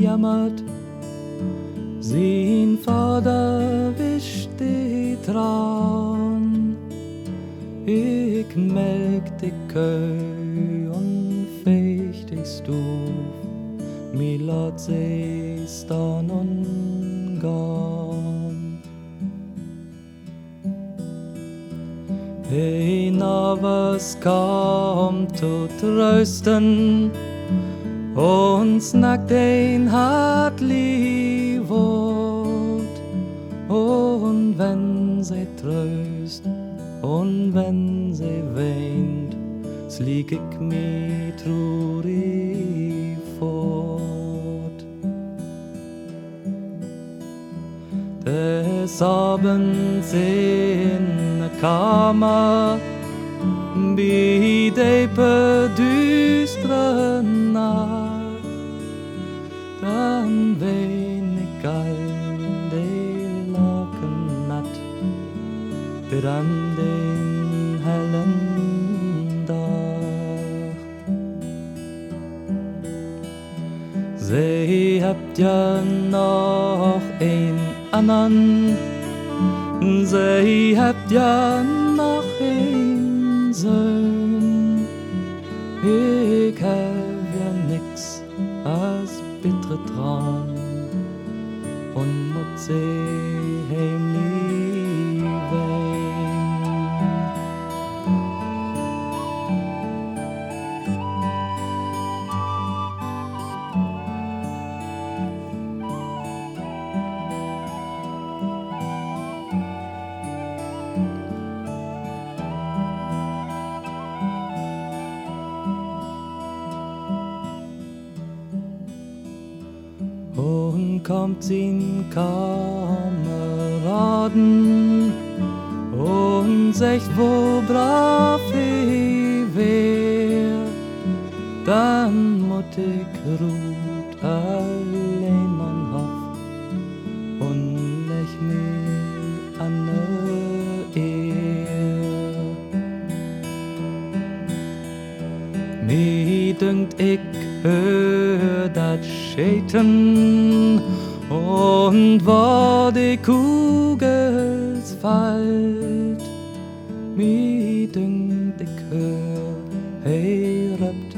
jammert, sein Vater wischt die Tran. Ich melk die Köh und fecht die Stuf, mi lot sie stan und gone. Einer was kommt zu trösten, uns nackt ein hart lieb Wort. Und wenn sie tröst und wenn sie weint, slieg ich mi traurig fort. Des Abends in der Kammer wie die bedüstere Nacht, dann wein ich all die Locken natt, bis an den hellen Tag. Sie habt ja noch ein anderen, sie habt ja noch ein Sohn. Ich hab ja nix als bittere Tran und mut sie heimlich wein. Und kommt sin Kameraden und sagt, wo brav ich wär, dann mut ich ruht allein an Hof und lech mich an Ehr. Mi dünkt ich hör dat Schäten und wo die Kugels fallt. Mi dünkt ich hör, hey rappt,